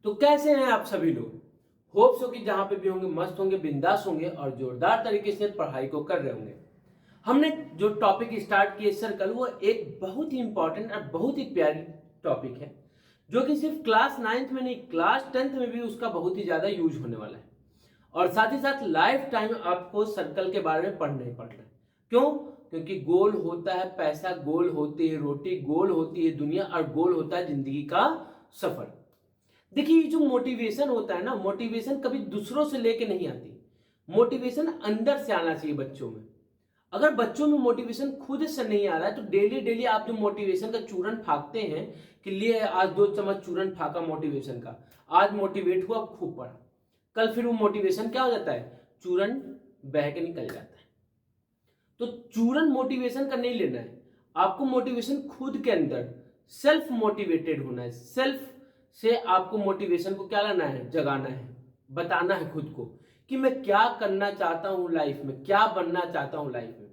तो कैसे हैं आप सभी लोग? होप्स हो कि जहां पे भी होंगे मस्त होंगे, बिंदास होंगे और जोरदार तरीके से पढ़ाई को कर रहे होंगे। हमने जो टॉपिक स्टार्ट किए सर्कल, वो एक बहुत ही इंपॉर्टेंट और बहुत ही प्यारी टॉपिक है, जो कि सिर्फ क्लास 9th में नहीं, क्लास 10th में भी उसका बहुत ही ज्यादा यूज होने वाला है। और साथ ही साथ लाइफ टाइम आपको सर्कल के बारे में पढ़ना ही पड़ना है। क्यों? क्योंकि गोल होता है पैसा, गोल होती है रोटी, गोल होती है दुनिया, और गोल होता है जिंदगी का सफर। देखिए, ये जो मोटिवेशन होता है ना, मोटिवेशन कभी दूसरों से लेके नहीं आती। मोटिवेशन अंदर से आना चाहिए बच्चों में। अगर बच्चों में मोटिवेशन खुद से नहीं आ रहा है, तो डेली डेली आप जो मोटिवेशन का चूरन फाकते हैं कि लिए आज 2 चम्मच चूरन फाका मोटिवेशन का, आज मोटिवेट हुआ, खूब पढ़ा, कल फिर वो मोटिवेशन क्या हो जाता है, चूरन बह के निकल जाता है। तो चूरन मोटिवेशन का नहीं लेना है, आपको मोटिवेशन खुद के अंदर सेल्फ मोटिवेटेड होना है। सेल्फ से आपको मोटिवेशन को क्या लाना है, जगाना है, बताना है खुद को कि मैं क्या करना चाहता हूं लाइफ में, क्या बनना चाहता हूं लाइफ में।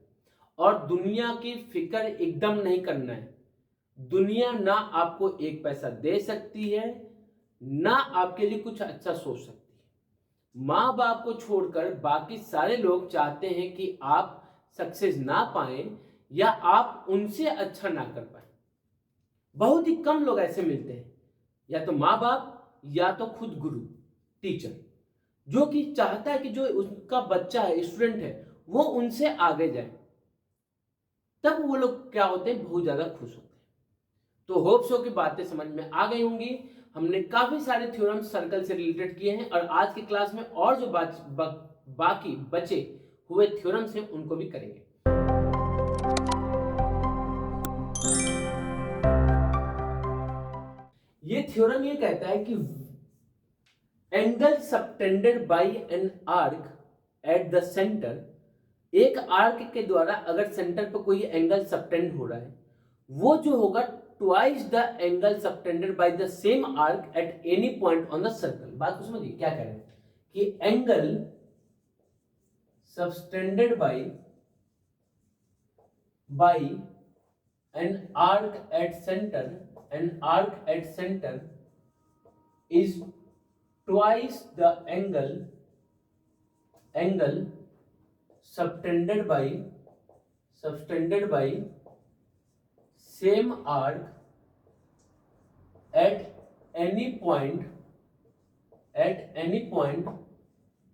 और दुनिया की फिक्र एकदम नहीं करना है। दुनिया ना आपको एक पैसा दे सकती है, ना आपके लिए कुछ अच्छा सोच सकती है। माँ बाप को छोड़कर बाकी सारे लोग चाहते हैं कि आप सक्सेस ना पाए या आप उनसे अच्छा ना कर पाए। बहुत ही कम लोग ऐसे मिलते हैं, या तो माँ बाप या तो खुद गुरु, टीचर, जो कि चाहता है कि जो उसका बच्चा है, स्टूडेंट है, वो उनसे आगे जाए। तब वो लोग क्या होते हैं, बहुत ज्यादा खुश होते हैं। तो होप्स हो कि बातें समझ में आ गई होंगी। हमने काफी सारे थ्योरम सर्कल से रिलेटेड किए हैं, और आज की क्लास में और जो बाकी बचे हुए थ्योरम्स हैं उनको भी करेंगे। ये थ्योरम ये कहता है कि angle subtended bye N arc at the centre, एक आर्क के द्वारा अगर सेंटर पर कोई एंगल सबटेंड हो रहा है, वो जो होगा twice the angle subtended by the same arc at any point on the circle. बात को समझिए क्या कह रहे हैं कि angle subtended bye N arc at centre, N arc at centre is twice the angle subtended by same arc at any point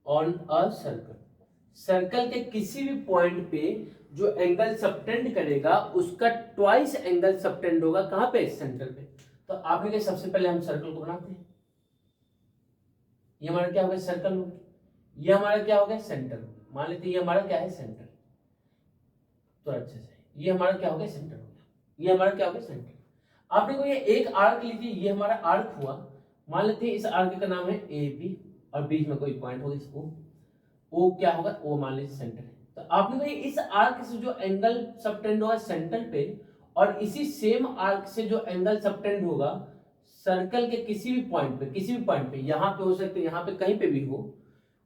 on a circle। Circle के किसी भी पॉइंट पे जो एंगल सबटेंड करेगा उसका ट्वाइस एंगल सबटेंड होगा, कहां पे, सेंटर पे। तो आपने क्या, सबसे पहले हम सर्कल को बनाते हैं। ये हमारा क्या हो गया, सर्कल हो गया। ये हमारा क्या हो गया, सेंटर हो गया। मान लेते हैं ये हमारा क्या है, सेंटर। तो अच्छे से ये हमारा क्या हो गया, सेंटर हो गया। ये हमारा क्या हो गया, सेंटर। आपने को ये एक आर्क लीजिए, ये हमारा आर्क हुआ। मान लेते हैं इस आर्क का नाम है ए बी, और बीच में कोई पॉइंट होगा, इसको ओ क्या होगा, ओ मान लीजिए सेंटर है। तो आपने को ये इस आर्क से जो एंगल सबटेंड होगा सेंटर पे, और इसी सेम आर्क से जो एंगल सबटेंड होगा सर्कल के किसी भी पॉइंट पे, किसी भी पॉइंट पे, यहां पे हो सकते हैं, यहां पे कहीं पे भी हो,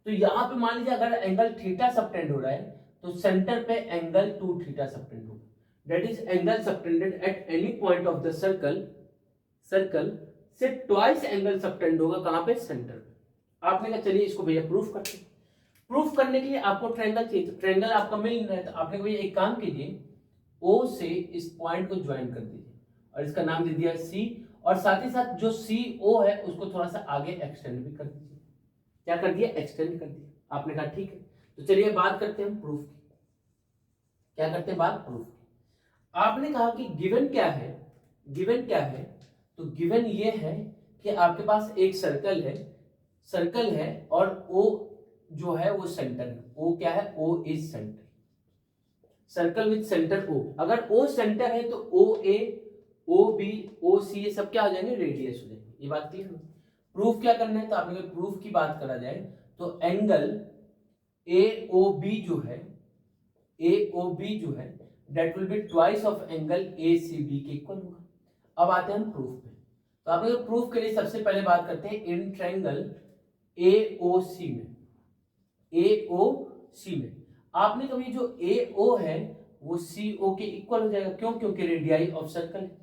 तो यहां पे मान लीजिए अगर एंगल थीटा सबटेंड हो रहा है, तो सेंटर पे एंगल 2 थीटा सबटेंड होगा। That is angle subtended at any point of the circle से ट्वाइस एंगल सबटेंड होगा, कहां पे, सेंटर पे। आपने कहा चलिए इसको भैया प्रूफ करते हैं। प्रूफ करने के लिए आपको ट्रायंगल चाहिए, तो ट्रायंगल आपका मिल रहा है, तो आपने भैया एक काम कीजिए, ओ से इस पॉइंट को ज्वाइन कर दीजिए, और इसका नाम दे दिया सी, और साथ ही साथ जो सी ओ है उसको थोड़ा सा आगे एक्सटेंड भी कर दीजिए। क्या कर दिया, एक्सटेंड कर दिया। आपने कहा ठीक है, तो चलिए बात करते हैं प्रूफ की। क्या करते हैं, बात प्रूफ की। आपने कहा कि गिवन क्या है, गिवन क्या है, तो गिवन ये है कि आपके पास एक सर्कल है और ओ जो है वो सेंटर है। ओ क्या है, O is centre, circle with centre O. अगर ओ सेंटर है तो ओ ए, ओ बी, ओ सी, ये सब क्या हो जाएंगे, रेडियस हो जाएंगे। ये बात क्लियर है। प्रूफ क्या करना है, तो आपने प्रूफ की बात करा जाए तो एंगल ए ओ बी जो है, ए ओ बी जो है, that will be twice of angle A C B के इक्वल होगा। अब आते हैं हम प्रूफ पे। तो आपने प्रूफ के लिए सबसे पहले बात करते हैं इन ट्रायंगल ए ओ सी में, ए ओ सी में आपने कभी जो ए ओ है वो सी ओ के इक्वल हो जाएगा। क्यों, क्योंकि रेडियाई ऑफ सर्कल है,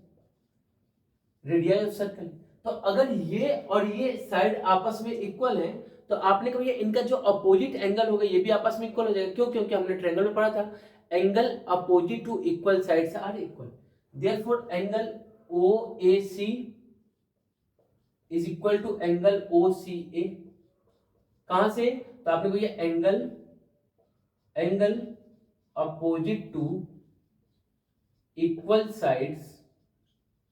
रेडियाई ऑफ सर्कल। तो अगर ये और ये साइड आपस में इक्वल है तो आपने कहा भैया इनका जो अपोजिट एंगल होगा ये भी आपस में इक्वल हो जाएगा। क्यों? क्योंकि हमने ट्रायंगल में पढ़ा था angle opposite to equal sides are equal, therefore angle OAC is equal to angle OCA। कहां से? तो आपने कहा ये angle opposite to equal sides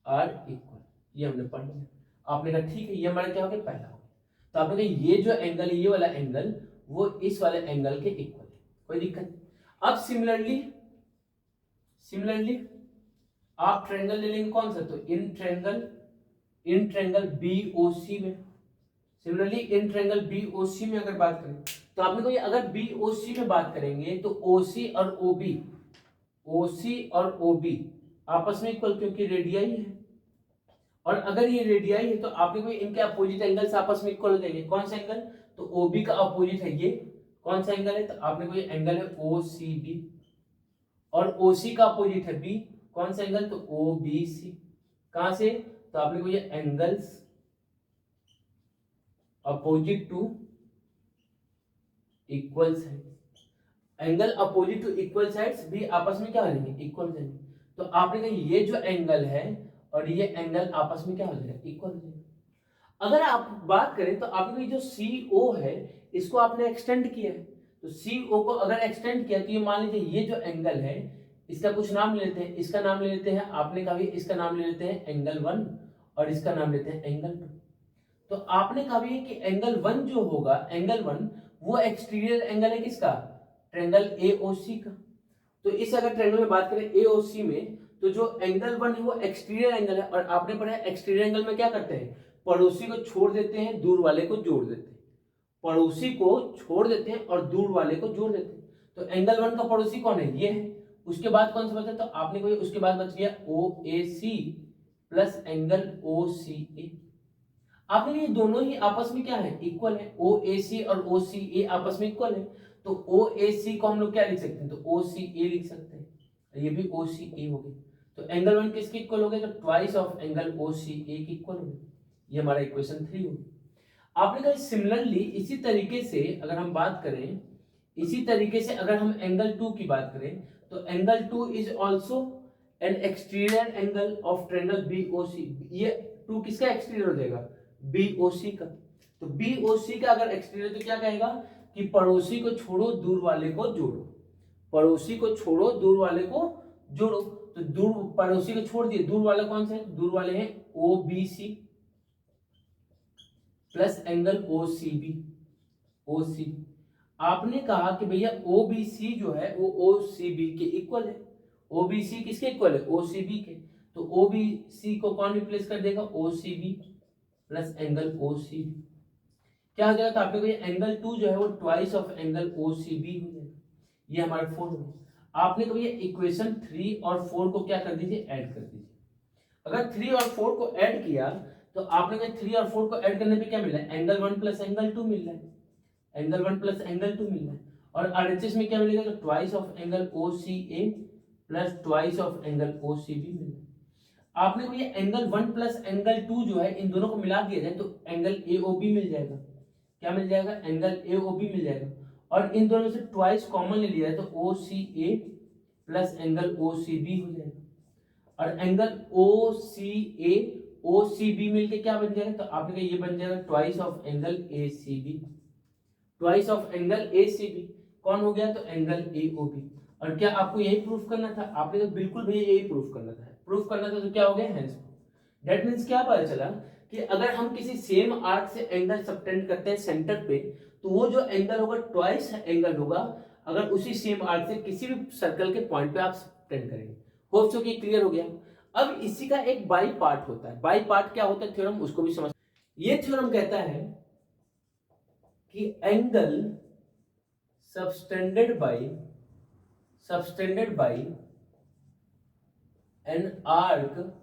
are equal, ये हमने पढ़ लिया। आपने कहा ठीक है, ये हमारा क्या हो गया? पहला हो गया। तो आपने कहा ये जो एंगल है, ये वाला एंगल वो इस वाले एंगल के इक्वल है, कोई दिक्कत नहीं। अब सिमिलरली आप ट्रायंगल ले लेंगे कौन सा? तो इन ट्रायंगल BOC में, सिमिलरली इन ट्रायंगल BOC में अगर बात करें तो आपने कहा अगर BOC में बात करेंगे तो OC और OB आपस में इक्वल, क्योंकि रेडियाई है। और अगर ये रेडियाई है तो आपने कोई इनके अपोजिट एंगल्स आपस में इक्वल हो जाएंगे। कौन सा एंगल? तो OB का अपोजिट है ये, कौन सा एंगल है? तो आपने कोई एंगल है OCB, और OC का अपोजिट है B, कौन सा एंगल? तो OBC। कहां से? तो आपने कोई angles opposite to equal sides, angle opposite to equal sides भी आपस में क्या हो जाएंगे? इक्वल हो जाएंगे। तो आपने कहा ये जो एंगल है और ये एंगल आपस में क्या हो जाएगा? इक्वल हो जाएगा। अगर आप बात करें तो आपने जो CO है इसको आपने एक्सटेंड किया है, तो CO को अगर एक्सटेंड किया तो ये मान लीजिए ये जो एंगल है इसका कुछ नाम ले लेते हैं, इसका नाम ले लेते हैं, आपने कहा इसका नाम ले लेते हैं एंगल 1 और इसका नाम लेते हैं एंगल 2। तो आपने कहा भी कि एंगल 1 जो होगा, एंगल 1 वो एक्सटीरियर एंगल है किसका? ट्रायंगल AOC का। तो इस अगर ट्रायंगल में बात करें AOC में तो जो एंगल 1 है वो एक्सटीरियर एंगल है, और आपने पढ़ा है एक्सटीरियर एंगल में क्या करते हैं? पड़ोसी को छोड़ देते हैं, दूर वाले को जोड़ देते हैं। पड़ोसी को छोड़ देते हैं और दूर वाले को जोड़ देते हैं। तो एंगल 1 का पड़ोसी कौन है? ये है। उसके बाद कौन सा बचा? तो आपने कोई उसके बाद बच गया OAC प्लस एंगल OCA। आपने ये दोनों ही आपस में क्या है? इक्वल है। OAC और OCA आपस में इक्वल है, तो OAC को हम लोग क्या लिख सकते हैं? तो OCA लिख सकते हैं, ये भी OCA हो गया। तो एंगल 1 किसके इक्वल हो गया? तो ट्वाइस ऑफ एंगल OCA के इक्वल हो गया। ये हमारा इक्वेशन 3 हो गया। आपने कहा सिमिलरली इसी तरीके से अगर हम बात करें, इसी तरीके से अगर हम एंगल 2 की बात करें तो angle 2 is also an exterior angle of triangle BOC। ये 2 किसका एक्सटीरियर हो जाएगा? BOC का। तो BOC का अगर एक्सटीरियर तो क्या कहेगा कि पड़ोसी को छोड़ो दूर वाले को जोड़ो, पड़ोसी को छोड़ो दूर वाले को जोड़ो। तो दूर पड़ोसी को छोड़ दिए, दूर वाला कौन सा है? दूर वाले हैं OBC प्लस एंगल OCB। आपने कहा कि भैया OBC जो है वो OCB के इक्वल है। OBC किसके इक्वल है? OCB के। तो OBC को कौन रिप्लेस कर देगा? OCB plus angle OCB। क्या हो जाएगा? तो आपने कहा एंगल 2 जो है वो ट्वाइस ऑफ एंगल OCB हो जाएगा। ये हमारा 4 हो गया। आपने कहा इक्वेशन 3 और 4 को क्या कर दीजिए? ऐड कर दीजिए। अगर 3 और 4 को ऐड किया तो आपने कहा 3 और 4 को ऐड करने पे क्या मिल रहा है? एंगल 1 प्लस एंगल 2 मिल रहा है, एंगल 1 प्लस एंगल 2 मिल रहा है। और RHS में क्या मिलेगा? तो twice of angle OCA plus twice of angle OCB मिल रहा है। आपने को ये एंगल 1 प्लस एंगल 2 जो है इन दोनों को मिला दिया जाए तो एंगल AOB मिल जाएगा। क्या मिल जाएगा? एंगल AOB मिल जाएगा। और इन दोनों से ट्वाइस कॉमन ले लिया है तो OCA प्लस एंगल OCB हो जाएगा। और एंगल OCA OCB मिलके क्या बन जाएगा? तो आपने कहा ये बन जाएगा twice of angle ACB, twice of angle ACB। कौन हो गया? तो एंगल AOB। और क्या आपको यही प्रूफ करना था? आपने तो बिल्कुल भैया यही प्रूफ करना था, तो क्या हो गया? Hence proof. दैट मींस क्या पता चला कि अगर हम किसी सेम आर्क से एंगल सबटेंड करते हैं सेंटर पे तो वो जो एंगल होगा ट्वाइस एंगल होगा अगर उसी सेम आर्क से किसी भी सर्कल के पॉइंट पे आप सबटेंड करेंगे। होप सो कि क्लियर हो गया। अब इसी का एक बाई पार्ट होता है। बाई पार्ट क्या होता है थ्योरम, उसको भी समझ। ये थ्योरम कहता है कि angle subtended bye an arc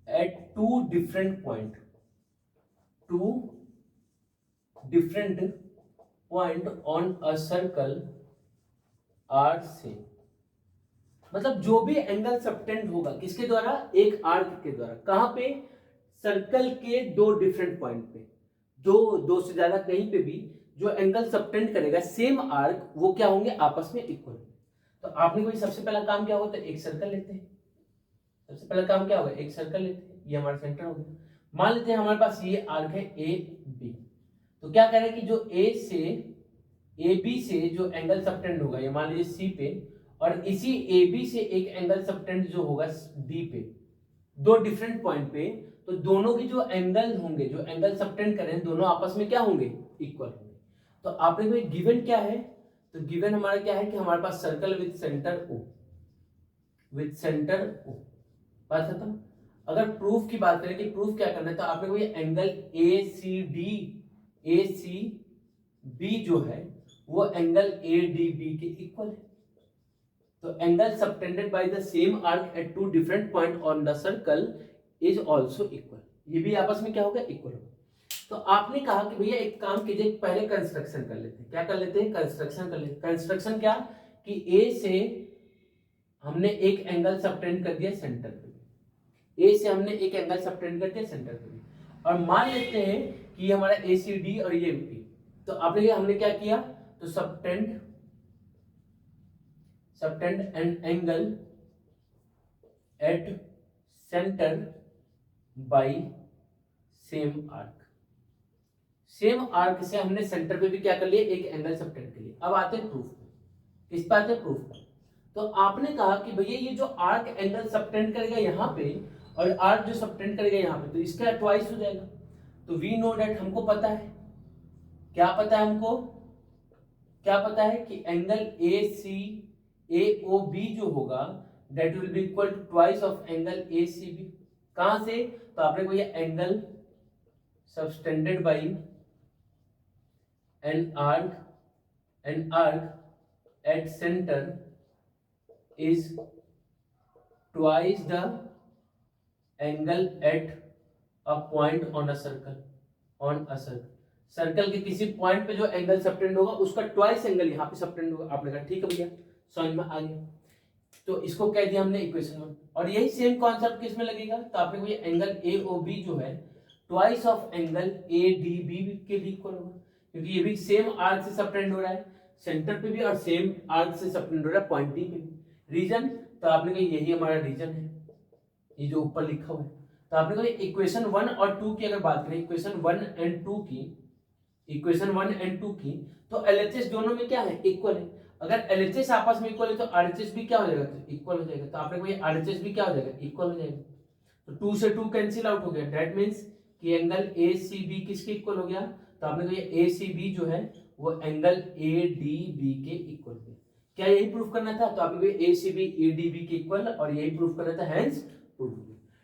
at two different point on a circle R से, मतलब जो भी एंगल सबटेंड होगा किसके द्वारा? एक आर्क के द्वारा। कहां पे? सर्कल के दो डिफरेंट पॉइंट पे, दो से ज्यादा कहीं पे भी जो एंगल सबटेंड करेगा सेम आर्क, वो क्या होंगे, आपस में इक्वल। तो आपने कोई सबसे पहला काम क्या होगा, तो एक सर्कल लेते हैं। सबसे पहला काम क्या होगा, एक सर्कल लेते हैं, ये हमारा सेंटर हो गया। मान लेते हैं हमारे पास ये आर्क है ए बी, तो क्या करें कि जो ए बी से जो एंगल सबटेंड होगा, ये मान लीजिए सी पे, और इसी ए बी से एक एंगल सबटेंड जो होगा डी पे, दो डिफरेंट पॉइंट पे, तो दोनों की जो एंगल होंगे, जो एंगल सबटेंड करें, दोनों आपस में क्या होंगे, इक्वल होंगे। तो आपने कोई गिवन क्या है, तो गिवन हमारा क्या है कि हमारे पास circle with centre O, with centre O, बात खत्म। अगर प्रूफ की बात करें कि प्रूफ क्या करना है, तो आपने कोई एंगल ए सी बी जो है वो एंगल ए डी बी के इक्वल है। तो angle subtended by the same arc at two different point on the circle is also equal, ये भी आपस में क्या होगा, इक्वल होगा। तो आपने कहा कि भैया एक काम कीजिए, पहले कंस्ट्रक्शन कर लेते हैं। क्या कर लेते हैं, कंस्ट्रक्शन कर लेते हैं। कंस्ट्रक्शन क्या कि ए से हमने एक एंगल सबटेंड कर दिया सेंटर पे, ए से हमने एक एंगल सबटेंड कर दिया सेंटर पे, और मान लेते हैं कि ये हमारा ए सी डी और ये बी। तो आपने हमने क्या किया, तो subtend an angle at centre by same arc. Same arc से हमने सेंटर पे भी क्या कर लिया, एक एंगल सबटेंड कर लिया। अब आते हैं प्रूफ पे, किस पे आते हैं, प्रूफ पे। तो आपने कहा कि भैया ये जो आर्क एंगल सबटेंड करेगा यहाँ पे और आर्क जो सबटेंड करेगा यहाँ पे, तो इसका ट्वाइस हो जाएगा। तो वी नो डेट, हमको पता है, क्या पता है हमको, क्या पता है कि angle A C A O B जो होगा that will be equal to twice of angle A C B. कहां से, तो आपने को ये angle subtended by an arc at centre is twice the angle at a point on a circle, circle के किसी पॉइंट पे जो एंगल सबटेंड होगा उसका ट्वाइस एंगल यहाँ पे सबटेंड होगा। आपने कहा ठीक है भैया, समझ में आ गया। तो इसको कह दिया हमने इक्वेशन 1, और यही सेम कॉन्सेप्ट किसमें लगेगा, तो आपने को ये एंगल ए ओ बी जो है twice of angle A D B के भी इक्वल होगा, क्योंकि ये भी सेम आर्क से सबटेंड हो रहा है सेंटर पे भी, और सेम आर्क से सबटेंड हो रहा है पॉइंट डी पे भी। रीजन, तो आपने कहा यही हमारा रीजन है, ये जो ऊपर लिखा हुआ है। तो आपने कहा इक्वेशन 1 और 2 की अगर बात करें, इक्वेशन 1 एंड 2 की, तो एलएचएस दोनों में क्या है, इक्वल है। अगर एलएचएस आपस में इक्वल है तो आरएचएस भी क्या हो जाएगा, इक्वल हो जाएगा। तो आपने कहा आरएचएस भी क्या हो जाएगा, इक्वल हो जाएगा। तो 2 से 2 कैंसिल आउट हो गया, दैट मींस कि एंगल ए सी बी किसके इक्वल हो गया, तो आपने कहा ए सी बी जो है वो एंगल ए डी बी के इक्वल है। क्या यही प्रूफ करना था, तो आपने A C B A D B के इक्वल, और यही प्रूफ करना था, हेंस प्रूफ।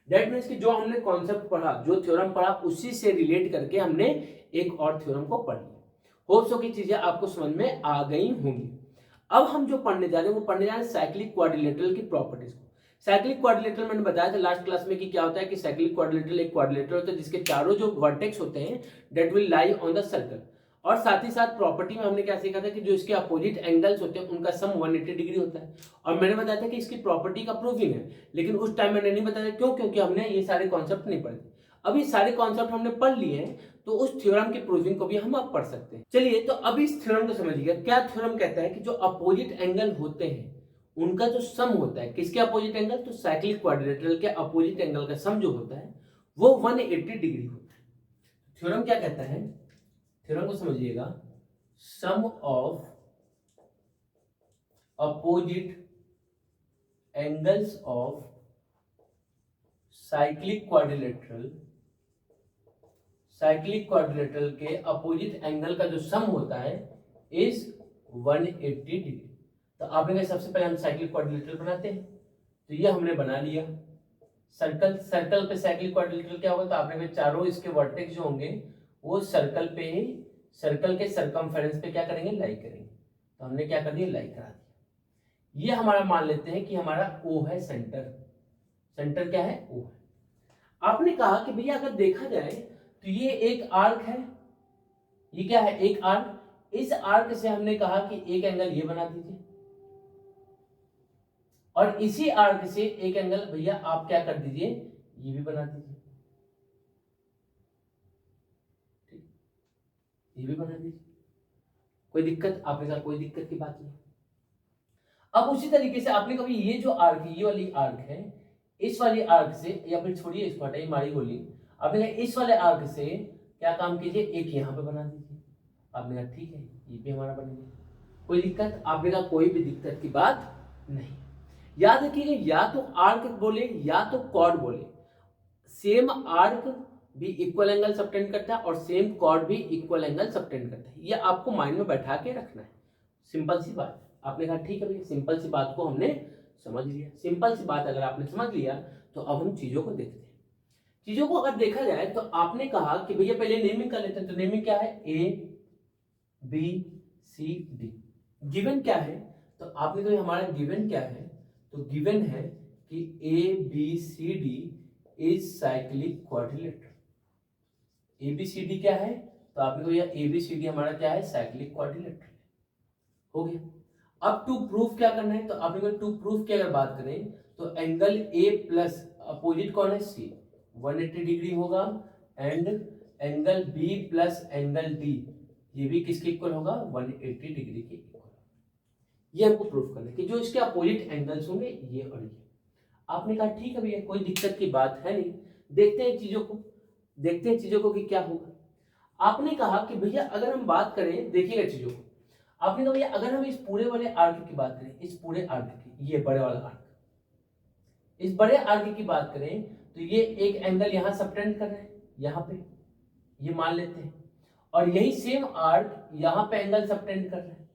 दैट मींस कि जो हमने कॉन्सेप्ट पढ़ा, जो थ्योरम पढ़ा, उसी से रिलेट करके हमने एक और थ्योरम को पढ़ लिया। होप सो की चीजें आपको समझ में आ गई होंगी। अब हम जो पढ़ने जा रहे हैं वो पढ़ने जा रहे हैं साइक्लिक क्वाड्रिलेटरल की प्रॉपर्टीज को। साइक्लिक क्वाड्रिलेटरल मैंने बताया था लास्ट क्लास में कि क्या होता है कि साइक्लिक क्वाड्रिलेटरल एक क्वाड्रिलेटरल होता है जिसके चारों जो वर्टेक्स होते हैं that will lie on the circle. और साथ ही साथ प्रॉपर्टी में हमने क्या सीखा था कि जो इसके अपोजिट एंगल्स होते हैं उनका सम 180 डिग्री होता है। और मैंने बताया था कि इसकी प्रॉपर्टी का प्रूविंग है, लेकिन उस टाइम मैंने नहीं बताया क्यों, क्योंकि हमने ये सारे कॉन्सेप्ट नहीं पढ़े। अभी सारे कॉन्सेप्ट हमने पढ़ लिए हैं, तो उस थ्योरम की प्रूविंग को भी हम अब पढ़ सकते हैं। चलिए, तो अब इस थ्योरम को समझिएगा। क्या थ्योरम कहता है कि जो अपोजिट एंगल होते हैं उनका जो सम होता है, किसके अपोजिट एंगल, तो साइक्लिक क्वाड्रिलेटरल के अपोजिट एंगल का सम जो होता है वो 180 डिग्री होता है। थ्योरम क्या कहता है, थ्योरम को समझिएगा, sum of opposite angles of cyclic quadrilateral के अपोजिट एंगल का जो सम होता है इज 180 डिग्री। तो आपने सबसे पहले हम साइक्लिक क्वाड्रिलेटरल बनाते हैं, तो ये हमने बना लिया। सर्कल पे साइक्लिक क्वाड्रिलेटरल क्या होगा, तो आपने चारों इसके वर्टेक्स जो होंगे वो सर्कल पे ही, सर्कल के सरकमफेरेंस पे क्या करेंगे, लाई करेंगे। तो हमने क्या कर दिया, लाई करा दिया। ये हमारा मान लेते हैं कि हमारा O है सेंटर क्या है, O है। आपने कहा कि भैया अगर देखा जाए तो ये एक आर्क है, ये क्या है, एक आर्क। इस आर्क से हमने कहा कि एक एंगल ये बना दीजिए, और इसी आर्क से एक एंगल भैया आप क्या कर दीजिए, ये भी बना दीजिए। ये भी बना दीजिए, कोई दिक्कत, आपने कहा कोई दिक्कत की बात नहीं। अब उसी तरीके से आपने कभी ये जो आर्क है, ये वाली आर्क है, इस वाली आर्क से, या फिर छोड़िए इसको हटाइए, मारी गोली, आपने कहा इस वाले आर्क से क्या काम कीजिए, एक यहाँ पे बना दीजिए। आपने कहा ठीक है, ये भी हमारा बन गया, कोई दिक्कत, आपने कहा कोई भी दिक्कत की बात नहीं। याद रखिएगा, या तो आर्क बोले या तो कॉर्ड बोले, सेम आर्क भी इक्वल एंगल सबटेंड करता है और सेम कॉर्ड भी इक्वल एंगल सबटेंड करता है। ये आपको माइंड में बैठा के रखना है, सिंपल सी बात। आपने कहा ठीक है भैया, सिंपल सी बात को हमने समझ लिया। सिंपल सी बात अगर आपने समझ लिया तो अब हम चीजों को देखते हैं। चीजों को अगर देखा जाए तो आपने कहा कि भैया पहले नेमिंग कर लेते हैं, तो नेमिंग क्या है, A B C D. Given क्या है, तो आपने कहा हमारा गिवन क्या है, तो गिवन है कि A B C D is cyclic quadrilateral. A B C D क्या है, तो आपने कहा ए बी सी डी हमारा क्या है, साइक्लिक क्वाड्रिलेटरल। हो गया। अब टू प्रूफ क्या करना है, तो आपने कहा टू प्रूफ की अगर बात करें तो एंगल ए प्लस अपोजिट कौन है, सी, 180 डिग्री होगा, and angle B plus angle D ये भी किसके इक्वल होगा, 180 डिग्री के इक्वल। ये हमको प्रूफ करना है कि जो इसके अपोजिट एंगल्स होंगे ये और ये। आपने कहा ठीक है भैया, कोई दिक्कत की बात है नहीं, देखते हैं चीजों को कि क्या होगा। आपने कहा कि भैया अगर हम बात करें, देखिएगा चीजों को, आपने कहा भैया अगर हम इस पूरे वाले आर्क की बात करें, इस पूरे आर्क की, ये बड़े वाला आर्क, इस बड़े आर्क की बात करें तो ये एक एंगल यहां सबटेंड कर रहे हैं, यहां पे ये मान लेते हैं, और यही सेम आर्क यहां पे एंगल सबटेंड कर रहे हैं,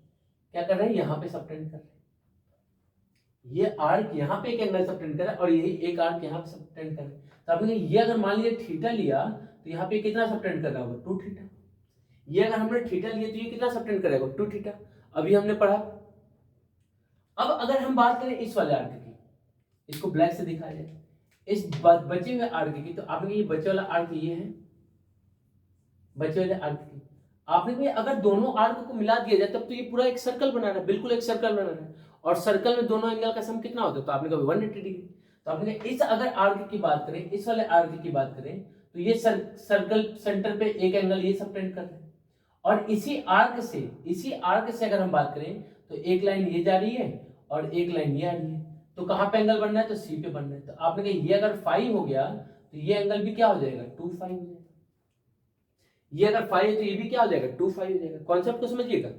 क्या कर रहे हैं, यहां पे सबटेंड कर रहे हैं। ये आर्क यहाँ पे एक एंगल सबटेंड कर रहा है और यही एक आर्क यहाँ पे सबटेंड कर रहा है। तो आपने ये अगर मान लीजिए थीटा लिया तो यहाँ पे कितना सबटेंड कर रहा होगा, 2 थीटा। ये अगर हमने थीटा लिया तो ये कितना सबटेंड करेगा, 2 थीटा। अभी हमने पढ़ा। अब अगर हम बात करें इस वाले आर्क की, इसको ब्लैक से दिखाया जाए, इस बचे हुए आर्क की, तो आपने ये बचे वाला आर्क ये है, बचे वाले आर्क की आपने कहा अगर दोनों आर्क को मिला दिया जाए तब तो ये पूरा एक सर्कल बना रहा है, बिल्कुल एक सर्कल बना रहा है, और सर्कल में दोनों एंगल का सम कितना होता है, तो आपने कहा 180 डिग्री। तो आपने इस अगर आर्क की बात करें, इस वाले आर्क की बात करें, तो ये सर्कल सेंटर पे एक एंगल ये सबटेंड कर रहे हैं, और इसी आर्क से अगर हम बात करें तो एक लाइन ये जा रही है और एक लाइन ये आ रही है, तो कहां पे एंगल बन रहा है, तो सी पे बन रहा है। तो आपने कहा ये अगर फाई हो गया तो ये एंगल भी क्या हो जाएगा, 2 फाई हो जाएगा। ये अगर फाई है तो ये भी क्या हो जाएगा, 2 फाई हो जाएगा। कॉन्सेप्ट को समझिएगा,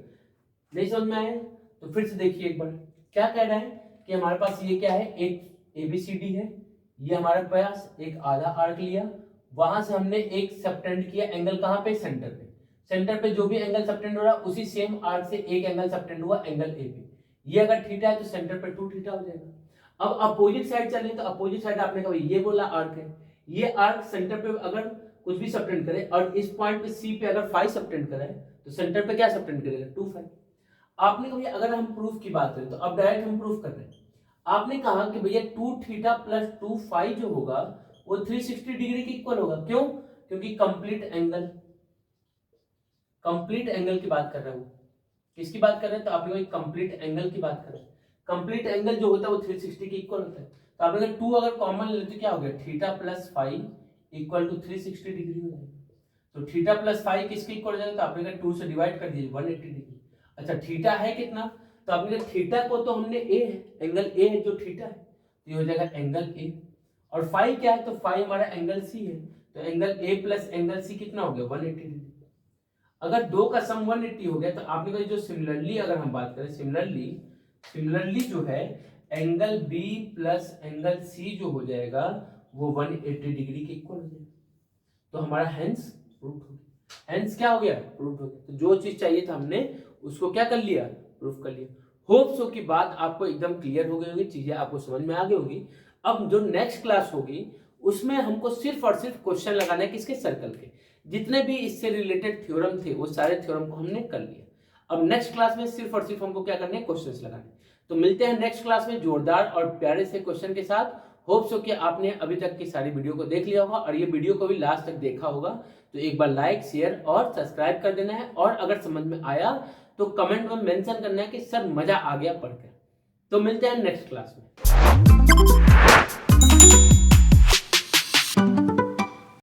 नहीं समझ में आया तो फिर से देखिए एक बार। क्या कह रहा है कि हमारे पास ये क्या है, एक एबीसीडी है, ये हमारे पास एक आधा आर्क लिया, वहां से हमने एक सबटेंड किया एंगल कहां पे, सेंटर पे। सेंटर पे जो भी एंगल सबटेंड हो रहा है उसी सेम आर्क से एक एंगल सबटेंड हुआ एंगल ए पे। ये अगर थीटा है तो सेंटर पे 2 थीटा हो जाएगा। अब अपोजिट साइड चले तो अपोजिट साइड आपने कहा ये बोला आर्क है, ये आर्क सेंटर पे अगर कुछ भी सबटेंड करे और इस पॉइंट पे सी पे अगर 5 सबटेंड करे तो सेंटर पे क्या सबटेंड करेगा, 2 5। आपने कहा अगर हम प्रूफ की बात करें तो अब डायरेक्ट हम प्रूफ कर रहे हैं। आपने कहा कि भैया 2 थीटा प्लस 2 फाई जो होगा वो 360 डिग्री के इक्वल होगा। क्यों, क्योंकि कंप्लीट एंगल की बात कर रहे हो। किसकी बात कर रहे हैं, तो आप लोग कंप्लीट एंगल की बात कर रहे हैं। कंप्लीट एंगल जो होता है वो 360 के इक्वल होता है। तो आप लोग 2 अगर कॉमन ले तो क्या हो गया, theta plus phi equal to 360 degree हो जाएगा। तो थीटा प्लस फाई किसके इक्वल हो जाएगा, तो आप लोग 2 से डिवाइड कर दीजिए 180 डिग्री। अच्छा थीटा है कितना, तो आपने थीटा को तो हमने ए है, एंगल ए है जो थीटा है, तो ये हो जाएगा एंगल ए। और फाई क्या है, तो फाई हमारा एंगल सी है, तो angle A plus angle C कितना हो गया, 180 डिग्री। अगर दो का सम 180 हो गया तो आपने कहा जो सिमिलरली अगर हम बात करें, सिमिलरली जो है angle B plus angle C जो हो जाएगा वो 180 डिग्री के इक्वल हो जाएगा। तो हमारा हेंस प्रूफ हो गया। हेंस क्या हो गया, प्रूफ हो गया। तो जो चीज चाहिए था हमने उसको क्या कर लिया, प्रूफ कर लिया। होप सो की बात आपको एकदम क्लियर हो गई होगी, चीजें आपको समझ में आ गई होगी। अब जो नेक्स्ट क्लास होगी उसमें हमको सिर्फ और सिर्फ क्वेश्चन लगाना है किसके, सर्कल के। जितने भी इससे रिलेटेड थ्योरम थे वो सारे थ्योरम को हमने कर लिया। अब नेक्स्ट क्लास में सिर्फ और सिर्फ हमको क्या करने हैं, क्वेश्चंस लगाने। तो मिलते हैं नेक्स्ट क्लास में जोरदार और प्यारे से क्वेश्चन के साथ। होप सो कि आपने अभी तक की सारी वीडियो को देख लिया होगा और ये वीडियो को भी लास्ट तक देखा होगा। तो एक बार लाइक शेयर और सब्सक्राइब कर देना है, और अगर समझ में आया तो कमेंट में मेंशन करना है कि सर मजा आ गया पढ़कर। तो मिलते हैं नेक्स्ट क्लास में।